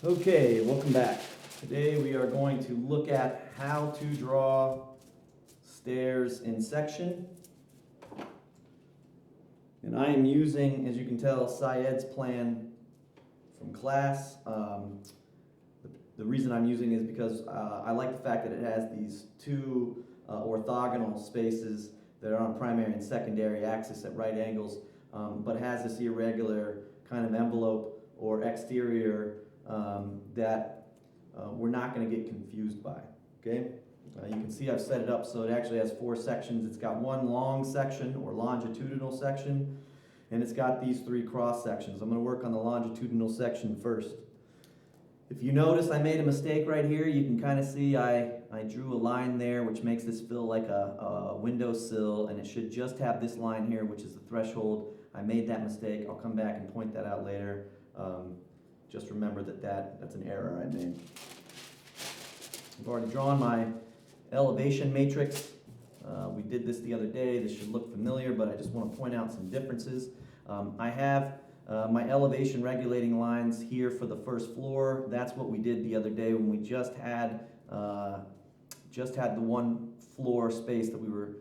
Okay, welcome back. Today we are going to look at how to draw stairs in section. And I am using, as you can tell, Syed's plan from class. The reason I'm using is because I like the fact that it has these two orthogonal spaces that are on primary and secondary axis at right angles, but has this irregular kind of envelope or exterior that we're not going to get confused by, okay? You can see I've set it up so it actually has four sections. It's got one long section or longitudinal section, and it's got these three cross sections. I'm going to work on the longitudinal section first. If you notice I made a mistake right here, you can kind of see I drew a line there which makes this feel like a windowsill, and it should just have this line here, which is the threshold. I made that mistake. I'll come back and point that out later. Just remember that's an error I made. I've already drawn my elevation matrix. We did this the other day. This should look familiar, but I just want to point out some differences. I have my elevation regulating lines here for the first floor. That's what we did the other day when we just had the one floor space that we were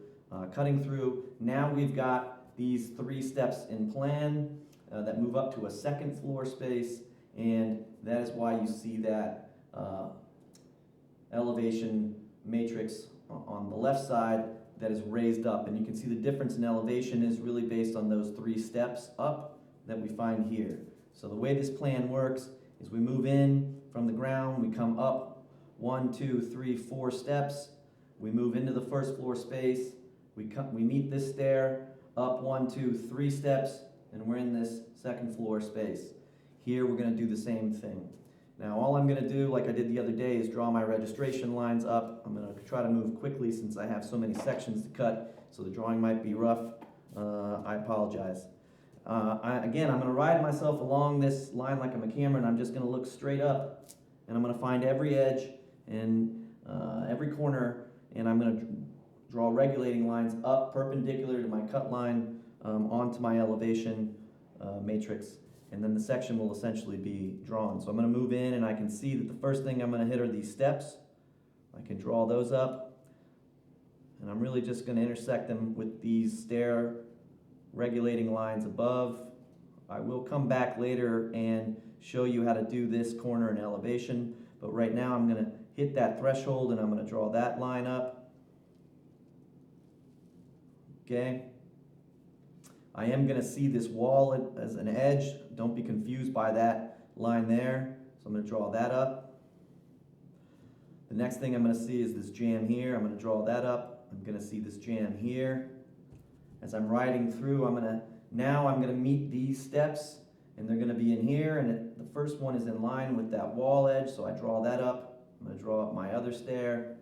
cutting through. Now we've got these three steps in plan that move up to a second floor space, and that is why you see that elevation matrix on the left side that is raised up. And you can see the difference in elevation is really based on those three steps up that we find here. So the way this plan works is we move in from the ground, we come up 1, 2, 3, 4 steps, we move into the first floor space, we meet this stair, up 1, 2, 3 steps, and we're in this second floor space. Here we're going to do the same thing. Now all I'm going to do, like I did the other day, is draw my registration lines up. I'm going to try to move quickly since I have so many sections to cut, so the drawing might be rough. I apologize. Again, I'm going to ride myself along this line like I'm a camera, and I'm just going to look straight up, and I'm going to find every edge and every corner, and I'm going to draw regulating lines up perpendicular to my cut line onto my elevation matrix, and then the section will essentially be drawn. So I'm going to move in, and I can see that the first thing I'm going to hit are these steps. I can draw those up, and I'm really just going to intersect them with these stair regulating lines above. I will come back later and show you how to do this corner in elevation, but right now I'm going to hit that threshold and I'm going to draw that line up. Okay. I am going to see this wall as an edge. Don't be confused by that line there. So I'm going to draw that up. The next thing I'm going to see is this jamb here. I'm going to draw that up. I'm going to see this jamb here. As I'm riding through, I'm going to meet these steps, and they're going to be in here, and the first one is in line with that wall edge, so I draw that up. I'm going to draw up my other stair,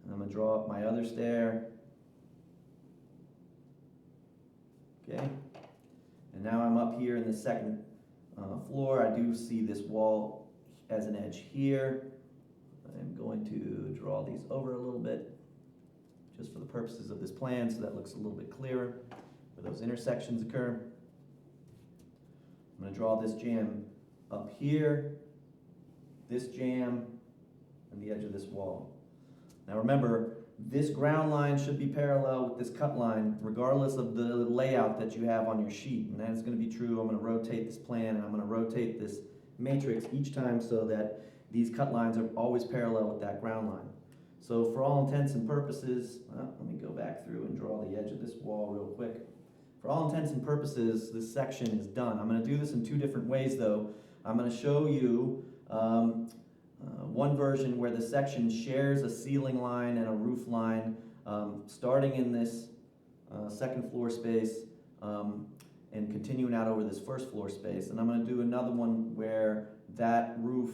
and I'm going to draw up my other stair. Okay, and now I'm up here in the second floor. I do see this wall as an edge here. I'm going to draw these over a little bit just for the purposes of this plan, so that looks a little bit clearer where those intersections occur. I'm going to draw this jamb up here, this jamb, and the edge of this wall. Now remember, this ground line should be parallel with this cut line regardless of the layout that you have on your sheet, and that is going to be true. I'm going to rotate this plan, and I'm going to rotate this matrix each time so that these cut lines are always parallel with that ground line. So for all intents and purposes, let me go back through and draw the edge of this wall real quick. For all intents and purposes, this section is done. I'm going to do this in two different ways though. I'm going to show you one version where the section shares a ceiling line and a roof line starting in this second floor space and continuing out over this first floor space. And I'm going to do another one where that roof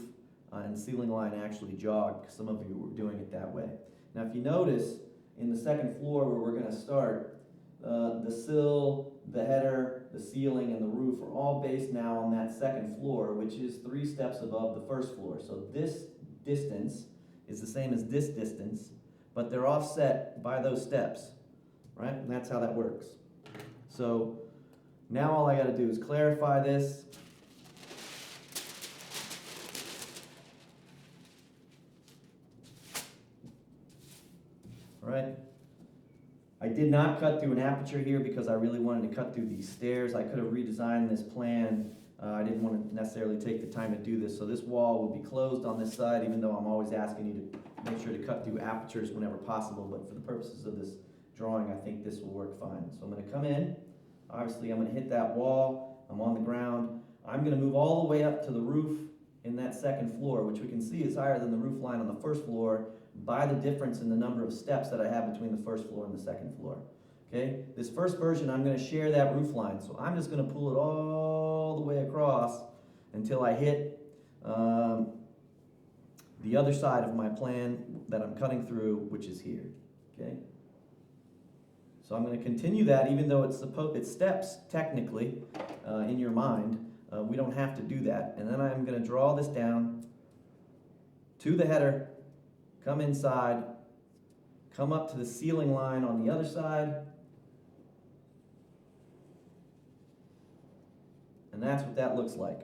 and ceiling line actually jog, because some of you were doing it that way. Now if you notice, in the second floor where we're going to start, the sill, the header, the ceiling, and the roof are all based now on that second floor, which is 3 steps above the first floor. So this distance is the same as this distance, but they're offset by those steps, right? And that's how that works. So now all I got to do is clarify this. all right? I did not cut through an aperture here because I really wanted to cut through these stairs. I could have redesigned this plan. I didn't want to necessarily take the time to do this. So this wall will be closed on this side, even though I'm always asking you to make sure to cut through apertures whenever possible. But for the purposes of this drawing, I think this will work fine. So I'm going to come in. Obviously, I'm going to hit that wall. I'm on the ground. I'm going to move all the way up to the roof in that second floor, which we can see is higher than the roof line on the first floor by the difference in the number of steps that I have between the first floor and the second floor. Okay, this first version, I'm going to share that roof line. So I'm just going to pull it all the way across until I hit the other side of my plan that I'm cutting through, which is here. Okay, so I'm going to continue that, even though it steps technically in your mind. We don't have to do that. And then I'm going to draw this down to the header, come inside, come up to the ceiling line on the other side, and that's what that looks like.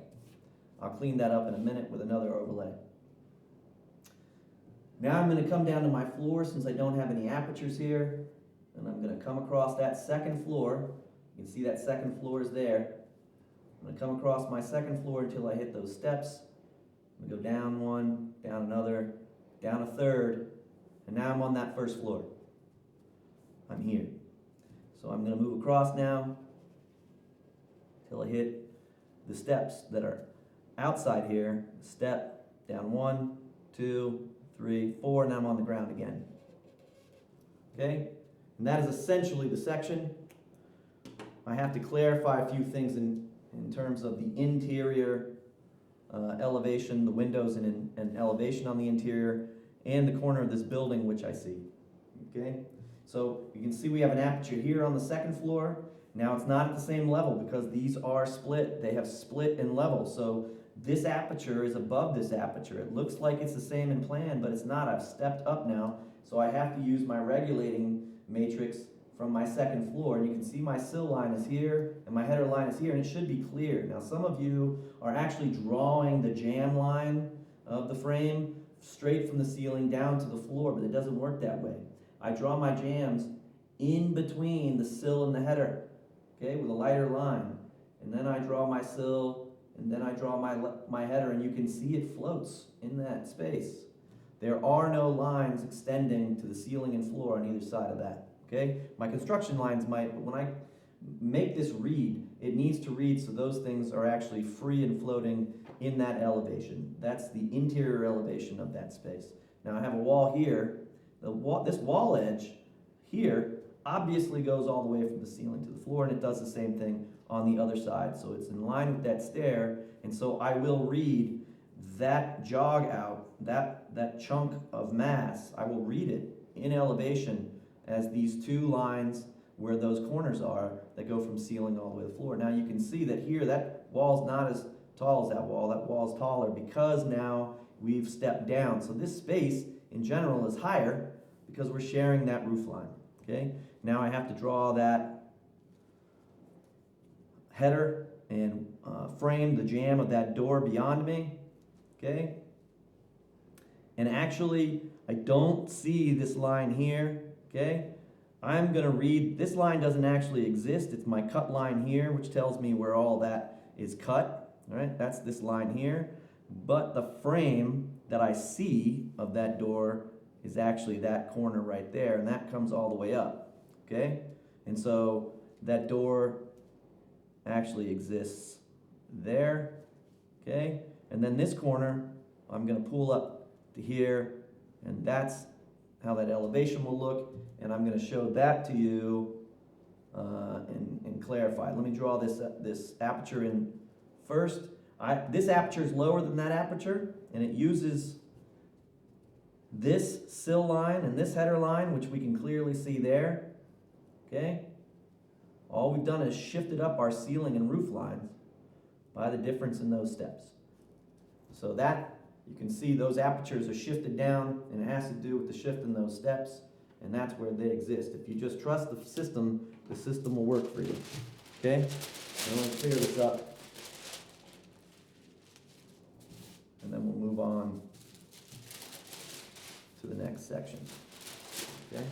I'll clean that up in a minute with another overlay. Now I'm going to come down to my floor since I don't have any apertures here, and I'm going to come across that second floor. You can see that second floor is there. I'm going to come across my second floor until I hit those steps. I'm going to go down one, down another, down a third, and now I'm on that first floor. I'm here. So I'm going to move across now until I hit the steps that are outside here. Step, down 1, 2, 3, 4, and now I'm on the ground again. Okay? And that is essentially the section. I have to clarify a few things in terms of the interior elevation, the windows and elevation on the interior, and the corner of this building, which I see. Okay? So you can see we have an aperture here on the second floor. Now it's not at the same level because these are split. They have split in level. So this aperture is above this aperture. It looks like it's the same in plan, but it's not. I've stepped up now, so I have to use my regulating matrix from my second floor. And you can see my sill line is here and my header line is here, and it should be clear. Now some of you are actually drawing the jam line of the frame straight from the ceiling down to the floor, but it doesn't work that way. I draw my jams in between the sill and the header, okay, with a lighter line. And then I draw my sill, and then I draw my header, and you can see it floats in that space. There are no lines extending to the ceiling and floor on either side of that, okay? My construction lines might, but when I make this read, it needs to read so those things are actually free and floating in that elevation. That's the interior elevation of that space. Now I have a wall here. This wall edge here obviously goes all the way from the ceiling to the floor, and it does the same thing on the other side. So it's in line with that stair, and so I will read that jog out, that chunk of mass, I will read it in elevation as these two lines where those corners are that go from ceiling all the way to the floor. Now you can see that here, that wall's not as tall as that wall's taller because now we've stepped down. So this space in general is higher because we're sharing that roof line, okay? Now I have to draw that header and frame the jamb of that door beyond me, okay? And actually, I don't see this line here, okay? I'm gonna read, this line doesn't actually exist. It's my cut line here, which tells me where all that is cut, all right? That's this line here. But the frame that I see of that door is actually that corner right there, and that comes all the way up, okay? And so that door actually exists there, okay? And then this corner, I'm gonna pull up to here, and that's how that elevation will look, and I'm gonna show that to you and clarify. Let me draw this aperture in first. This aperture is lower than that aperture, and it uses this sill line and this header line, which we can clearly see there, okay? All we've done is shifted up our ceiling and roof lines by the difference in those steps. So that, you can see those apertures are shifted down, and it has to do with the shift in those steps, and that's where they exist. If you just trust the system will work for you, okay? So I'm going to clear this up, and then we'll move on to the next section. Okay?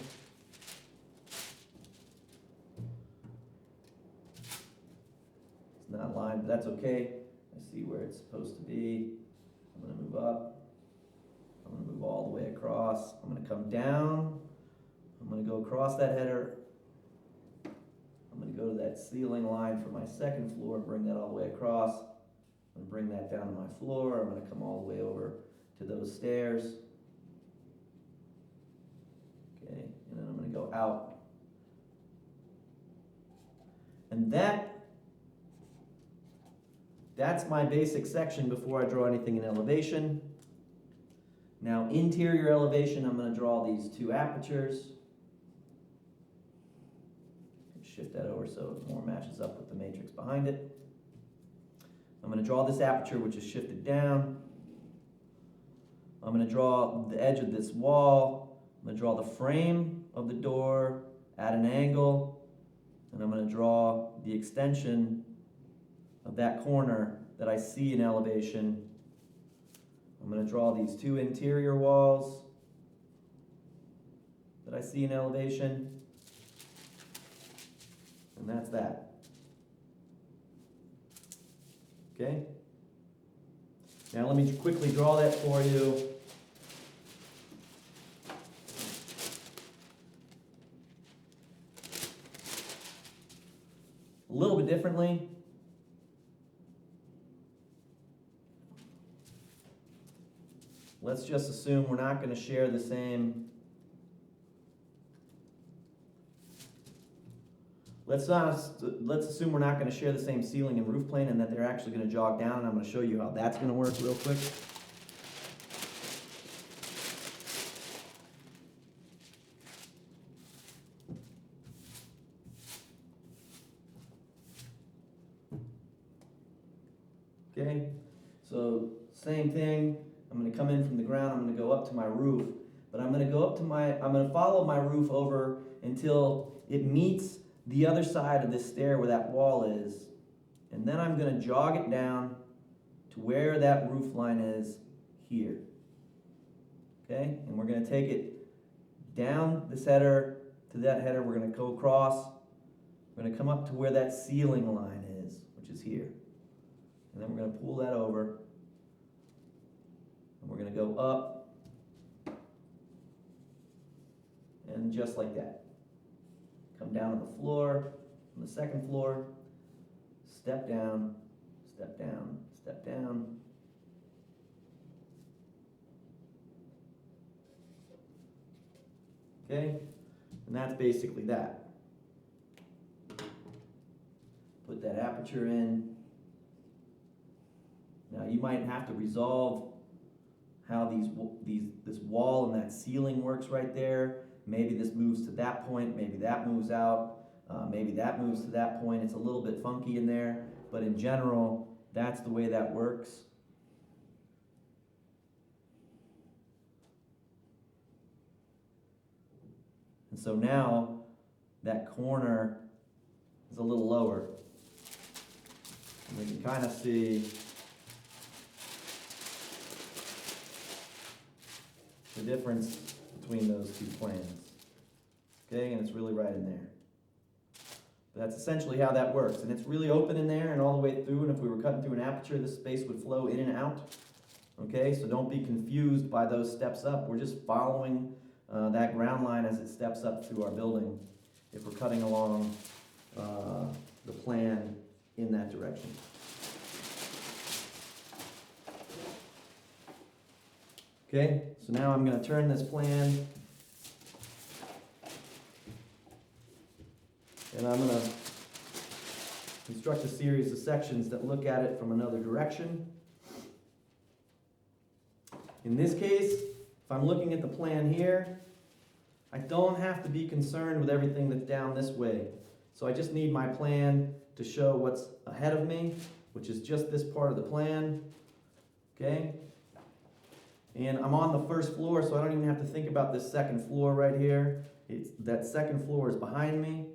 It's not lined, but that's okay. I see where it's supposed to be. I'm gonna move up. I'm gonna move all the way across. I'm gonna come down. I'm gonna go across that header. I'm gonna go to that ceiling line for my second floor, bring that all the way across. I'm gonna bring that down to my floor. I'm gonna come all the way over to those stairs. Okay, and then I'm gonna go out. And that's my basic section before I draw anything in elevation. Now, interior elevation, I'm gonna draw these two apertures. Shift that over so it more matches up with the matrix behind it. I'm going to draw this aperture, which is shifted down. I'm going to draw the edge of this wall. I'm going to draw the frame of the door at an angle. And I'm going to draw the extension of that corner that I see in elevation. I'm going to draw these two interior walls that I see in elevation. And that's that. Okay? Now let me quickly draw that for you. A little bit differently. Let's just assume we're not going to share the same. Let's assume we're not going to share the same ceiling and roof plane and that they're actually going to jog down, and I'm going to show you how that's going to work real quick. Okay, so same thing. I'm going to come in from the ground, I'm going to go up to my roof, but I'm going to follow my roof over until it meets the other side of this stair where that wall is, and then I'm going to jog it down to where that roof line is here. Okay, and we're going to take it down this header to that header. We're going to go across. We're going to come up to where that ceiling line is, which is here, and then we're going to pull that over, and we're going to go up, and just like that. Come down to the floor, on the second floor, step down, step down, step down. Okay, and that's basically that. Put that aperture in. Now you might have to resolve how this wall and that ceiling works right there. Maybe this moves to that point, maybe that moves out, maybe that moves to that point. It's a little bit funky in there, but in general, that's the way that works. And so now, that corner is a little lower. And we can kind of see the difference between those two planes. Okay, and it's really right in there. But that's essentially how that works. And it's really open in there and all the way through, and if we were cutting through an aperture, this space would flow in and out. Okay, so don't be confused by those steps up. We're just following that ground line as it steps up through our building if we're cutting along the plan in that direction. Okay, so now I'm going to turn this plan and I'm going to construct a series of sections that look at it from another direction. In this case, if I'm looking at the plan here, I don't have to be concerned with everything that's down this way. So I just need my plan to show what's ahead of me, which is just this part of the plan. Okay? And I'm on the first floor, so I don't even have to think about this second floor right here. That second floor is behind me,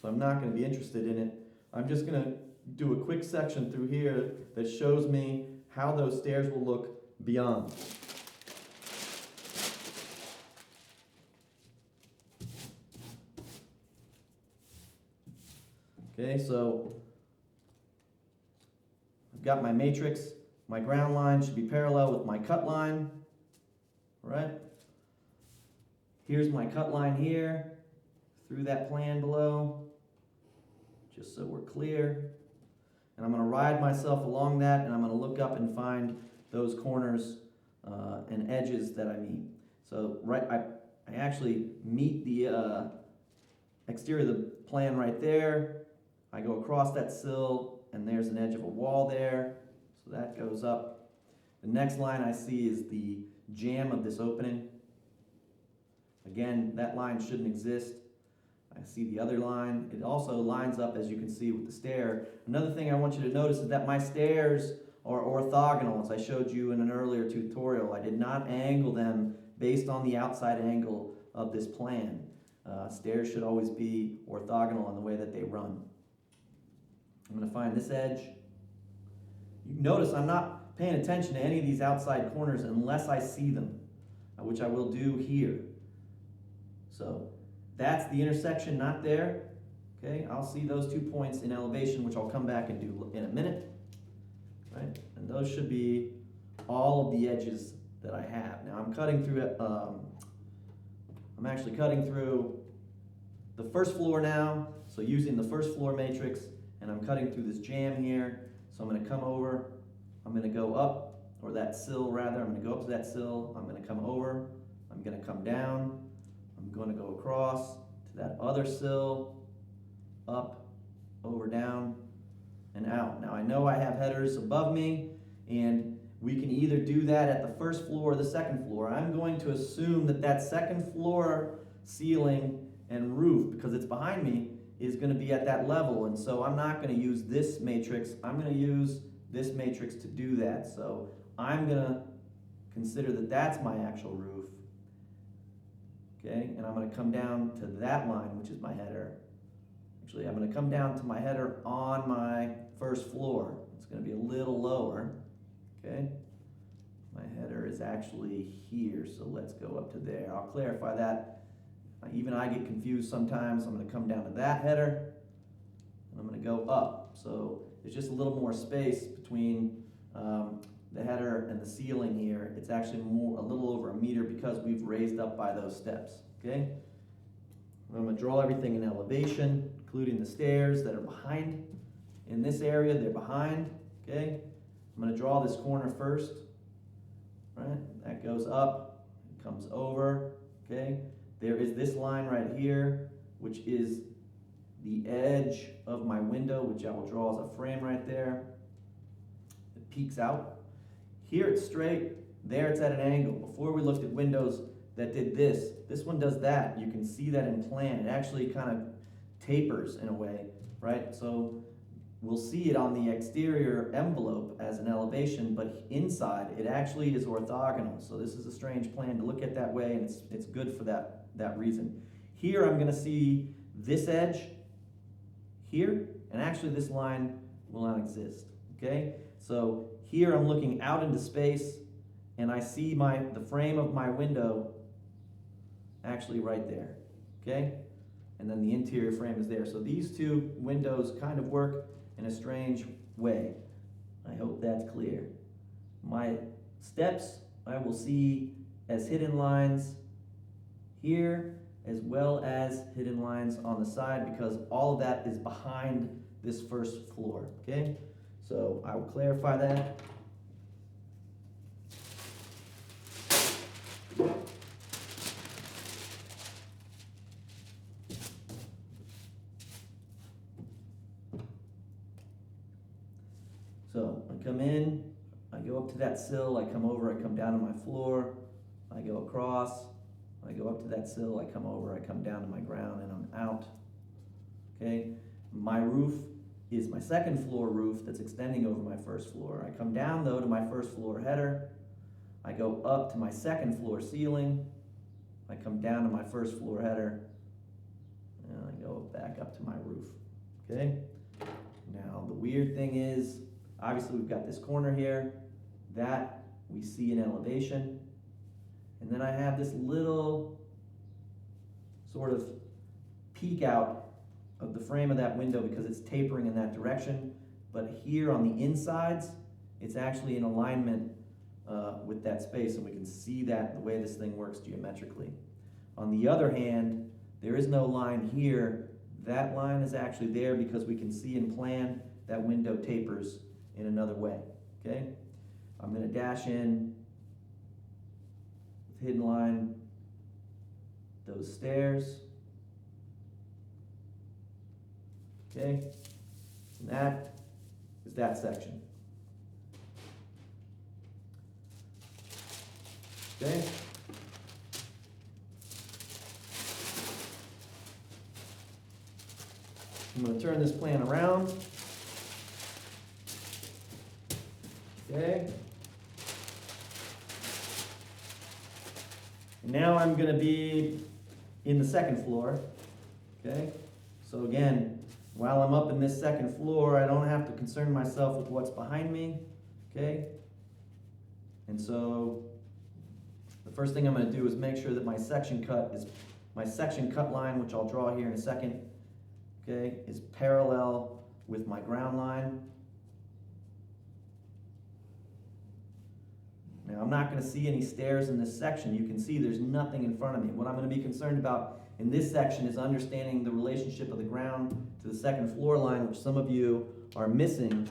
so I'm not going to be interested in it. I'm just going to do a quick section through here that shows me how those stairs will look beyond. Okay, so I've got my matrix. My ground line should be parallel with my cut line, right? Here's my cut line here, through that plan below, just so we're clear. And I'm going to ride myself along that, and I'm going to look up and find those corners and edges that I meet. So I actually meet the exterior of the plan right there. I go across that sill, and there's an edge of a wall there, so that goes up. The next line I see is the jamb of this opening. Again, that line shouldn't exist. I see the other line. It also lines up, as you can see, with the stair. Another thing I want you to notice is that my stairs are orthogonal, as I showed you in an earlier tutorial. I did not angle them based on the outside angle of this plan. Stairs should always be orthogonal in the way that they run. I'm going to find this edge. You notice I'm not paying attention to any of these outside corners unless I see them, which I will do here. So that's the intersection not there. Okay, I'll see those 2 points in elevation, which I'll come back and do in a minute. Right, and those should be all of the edges that I have. Now I'm cutting through it. I'm actually cutting through the first floor now. So using the first floor matrix, and I'm cutting through this jamb here. So I'm going to come over. I'm going to go up, or that sill rather. I'm going to go up to that sill. I'm going to come over. I'm going to come down. I'm going to go across to that other sill, up, over, down, and out. Now I know I have headers above me, and we can either do that at the first floor or the second floor. I'm going to assume that that second floor ceiling and roof, because it's behind me, is going to be at that level, and so I'm not going to use this matrix. I'm going to use this matrix to do that. So I'm going to consider that that's my actual roof. Okay, and I'm going to come down to that line, which is my header. Actually, I'm going to come down to my header on my first floor. It's going to be a little lower. Okay, my header is actually here, so let's go up to there. I'll clarify that. Even I get confused sometimes. I'm going to come down to that header, and I'm going to go up. So there's just a little more space between the header and the ceiling here. It's actually a little over a meter because we've raised up by those steps. Okay, I'm going to draw everything in elevation, including the stairs that are behind. In this area, they're behind. Okay, I'm going to draw this corner first. Right, that goes up, it comes over. Okay, there is this line right here, which is the edge of my window, which I will draw as a frame right there. It peeks out. Here it's straight, there it's at an angle. Before we looked at windows that did this. This one does that. You can see that in plan. It actually kind of tapers in a way, right? So we'll see it on the exterior envelope as an elevation, but inside it actually is orthogonal. So this is a strange plan to look at that way, and it's good for that reason. Here I'm going to see this edge here, and actually this line will not exist. Okay, so here I'm looking out into space, and I see the frame of my window actually right there. Okay, and then the interior frame is there. So these two windows kind of work in a strange way. I hope that's clear. My steps I will see as hidden lines here, as well as hidden lines on the side, because all of that is behind this first floor. Okay, so I will clarify that. So I come in, I go up to that sill, I come over, I come down to my floor, I go across, I go up to that sill, I come over, I come down to my ground, and I'm out. Okay, my roof is my second floor roof that's extending over my first floor. I come down though to my first floor header, I go up to my second floor ceiling, I come down to my first floor header, and I go back up to my roof. Okay, now the weird thing is, obviously we've got this corner here, that we see in elevation, and then I have this little sort of peek out of the frame of that window because it's tapering in that direction. But here on the insides, it's actually in alignment with that space, and we can see that the way this thing works geometrically. On the other hand, there is no line here. That line is actually there because we can see in plan that window tapers in another way, okay? I'm gonna dash in with hidden line those stairs, okay? And that is that section. Okay? I'm going to turn this plan around. Okay. And now I'm going to be in the second floor. Okay. So again, while I'm up in this second floor, I don't have to concern myself with what's behind me. Okay. And so the first thing I'm going to do is make sure that my section cut line, which I'll draw here in a second, okay, is parallel with my ground line. Now I'm not going to see any stairs in this section. You can see there's nothing in front of me. What I'm going to be concerned about in this section is understanding the relationship of the ground to the second floor line, which some of you are missing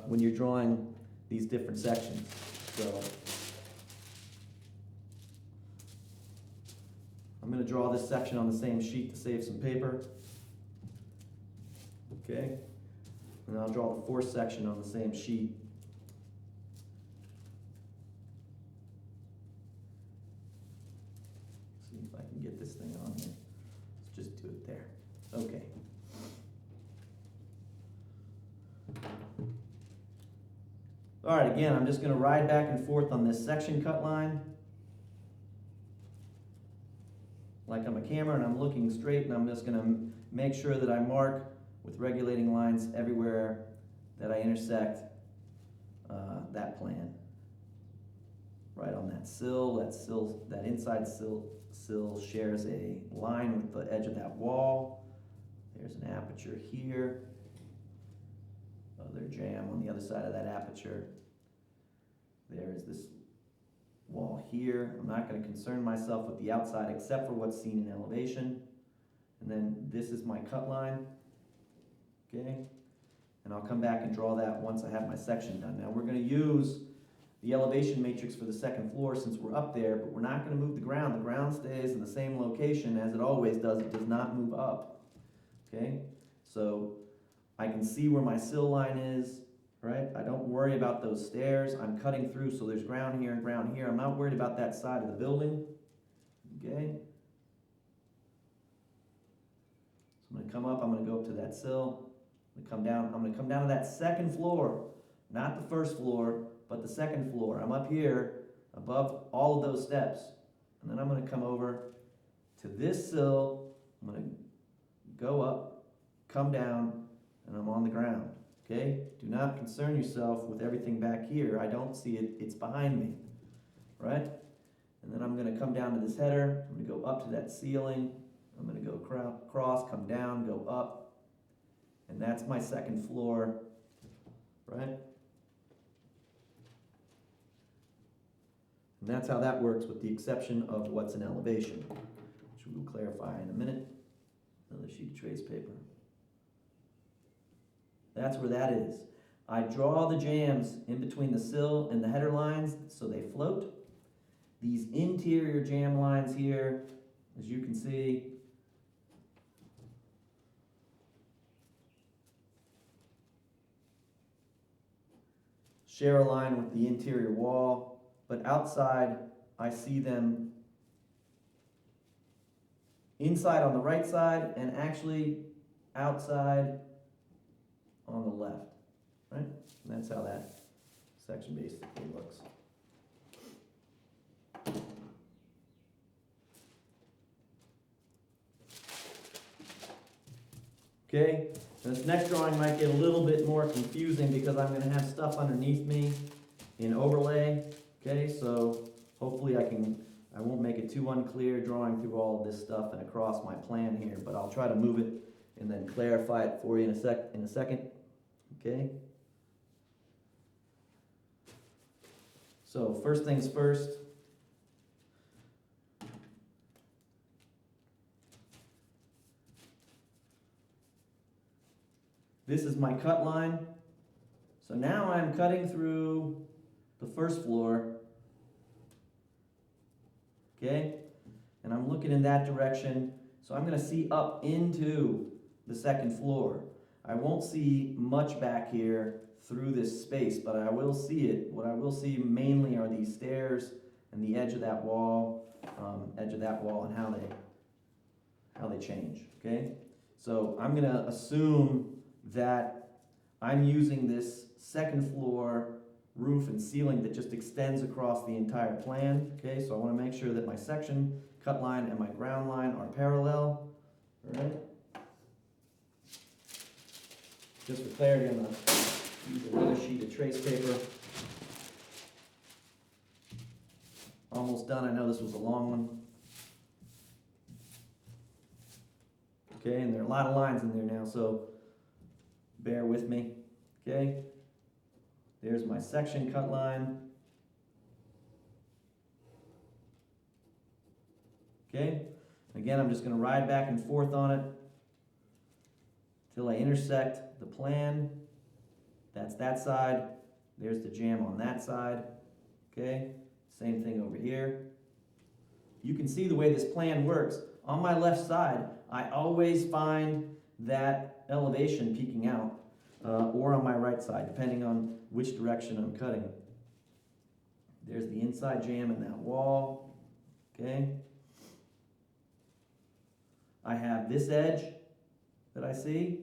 when you're drawing these different sections. So I'm going to draw this section on the same sheet to save some paper. Okay, and I'll draw the fourth section on the same sheet. See if I can get this thing on here. Let's just do it there. Okay. All right, again, I'm just going to ride back and forth on this section cut line like I'm a camera, and I'm looking straight, and I'm just going to make sure that I mark with regulating lines everywhere that I intersect that plan. Right on that sill, that inside sill shares a line with the edge of that wall. There's an aperture here. Other jamb on the other side of that aperture. There is this wall here. I'm not going to concern myself with the outside except for what's seen in elevation. And then this is my cut line. Okay, and I'll come back and draw that once I have my section done. Now we're going to use the elevation matrix for the second floor since we're up there, but we're not going to move the ground. The ground stays in the same location as it always does. It does not move up. Okay, so I can see where my sill line is, right? I don't worry about those stairs. I'm cutting through, so there's ground here and ground here. I'm not worried about that side of the building. Okay. So I'm going to come up. I'm going to go up to that sill. I'm going to come down to that second floor, not the first floor, but the second floor. I'm up here above all of those steps. And then I'm going to come over to this sill. I'm going to go up, come down, and I'm on the ground. Okay? Do not concern yourself with everything back here. I don't see it. It's behind me. Right? And then I'm going to come down to this header. I'm going to go up to that ceiling. I'm going to go across, come down, go up. And that's my second floor, right? And that's how that works with the exception of what's in elevation, which we will clarify in a minute. Another sheet of trace paper. That's where that is. I draw the jambs in between the sill and the header lines so they float. These interior jamb lines here, as you can see, share a line with the interior wall, but outside I see them inside on the right side and actually outside on the left, right? And that's how that section basically looks. Okay, this next drawing might get a little bit more confusing because I'm going to have stuff underneath me in overlay. Okay, so hopefully I won't make it too unclear drawing through all of this stuff and across my plan here, but I'll try to move it and then clarify it for you in a second, okay? So first things first, this is my cut line. So now I'm cutting through the first floor, okay? And I'm looking in that direction, so I'm gonna see up into the second floor. I won't see much back here through this space, but I will see it. What I will see mainly are these stairs and the edge of that wall, and how they change, okay? So I'm gonna assume that I'm using this second floor roof and ceiling that just extends across the entire plan, okay? So I wanna make sure that my section, cut line, and my ground line are parallel, all right? Just for clarity, I'm gonna use another sheet of trace paper. Almost done. I know this was a long one. Okay, and there are a lot of lines in there now, so bear with me. Okay, there's my section cut line. Okay, again, I'm just going to ride back and forth on it till I intersect the plan. That's that side. There's the jamb on that side. Okay, same thing over here. You can see the way this plan works. On my left side, I always find that elevation peeking out, or on my right side, depending on which direction I'm cutting. There's the inside jamb in that wall. Okay. I have this edge that I see.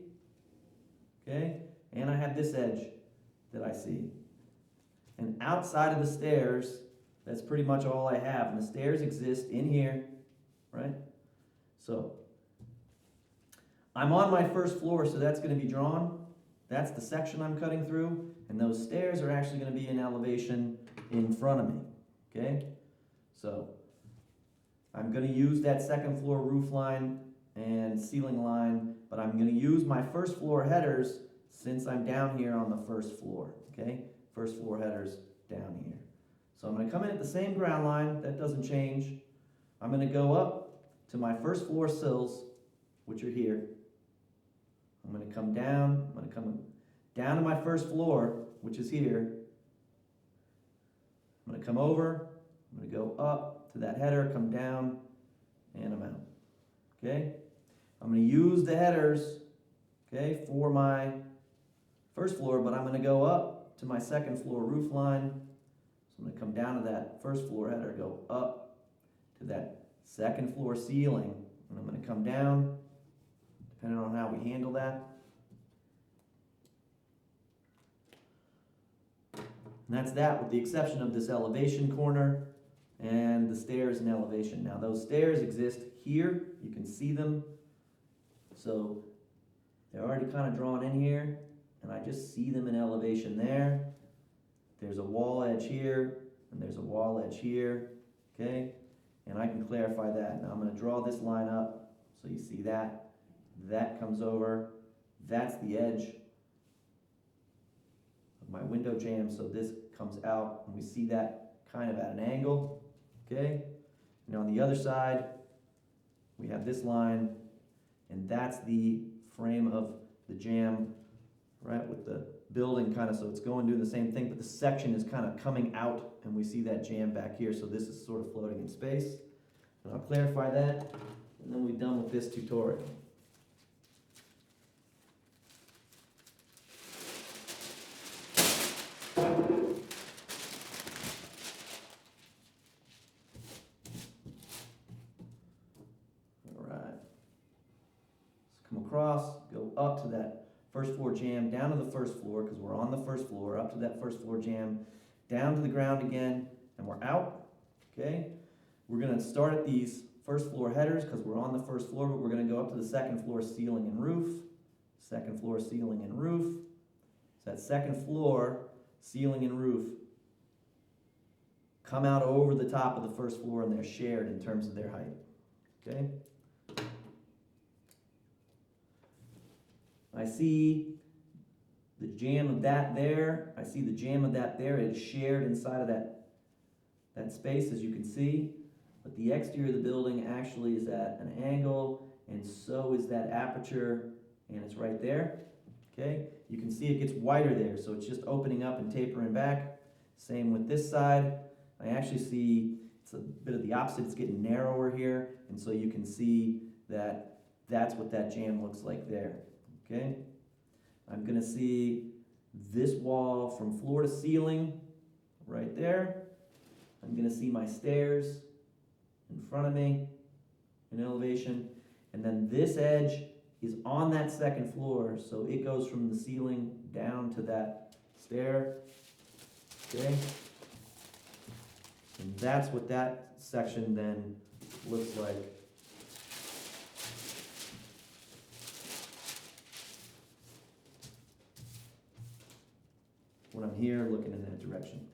Okay, and I have this edge that I see. And outside of the stairs, that's pretty much all I have. And the stairs exist in here, right? So I'm on my first floor, so that's going to be drawn. That's the section I'm cutting through. And those stairs are actually going to be in elevation in front of me, okay? So I'm going to use that second floor roof line and ceiling line, but I'm going to use my first floor headers since I'm down here on the first floor, okay? First floor headers down here. So I'm going to come in at the same ground line, that doesn't change. I'm going to go up to my first floor sills, which are here. I'm going to come down, I'm going to come down to my first floor, which is here. I'm going to come over, I'm going to go up to that header, come down, and I'm out, okay? I'm going to use the headers, okay, for my first floor, but I'm going to go up to my second floor roof line. So I'm going to come down to that first floor header, go up to that second floor ceiling, and I'm going to come down, depending on how we handle that. And that's that, with the exception of this elevation corner and the stairs and elevation. Now those stairs exist here, you can see them. So they're already kind of drawn in here, and I just see them in elevation there. There's a wall edge here, and there's a wall edge here, okay? And I can clarify that. Now I'm going to draw this line up so you see that. That comes over. That's the edge of my window jamb, so this comes out, and we see that kind of at an angle, okay? And on the other side, we have this line, and that's the frame of the jamb, right, with the building kind of, so it's going doing the same thing, but the section is kind of coming out, and we see that jamb back here, so this is sort of floating in space. And I'll clarify that, and then we're done with this tutorial. Across, go up to that first floor jamb, down to the first floor, because we're on the first floor, up to that first floor jamb, down to the ground again, and we're out, okay? We're going to start at these first floor headers, because we're on the first floor, but we're going to go up to the second floor ceiling and roof, second floor ceiling and roof. So that second floor ceiling and roof come out over the top of the first floor, and they're shared in terms of their height, okay? I see the jamb of that there. I see the jamb of that there. It is shared inside of that space, as you can see. But the exterior of the building actually is at an angle, and so is that aperture, and it's right there. Okay, you can see it gets wider there, so it's just opening up and tapering back. Same with this side. I actually see it's a bit of the opposite. It's getting narrower here, and so you can see that that's what that jamb looks like there. Okay, I'm gonna see this wall from floor to ceiling right there. I'm gonna see my stairs in front of me in elevation, and then this edge is on that second floor, so it goes from the ceiling down to that stair. Okay, and that's what that section then looks like. When I'm here looking in that direction.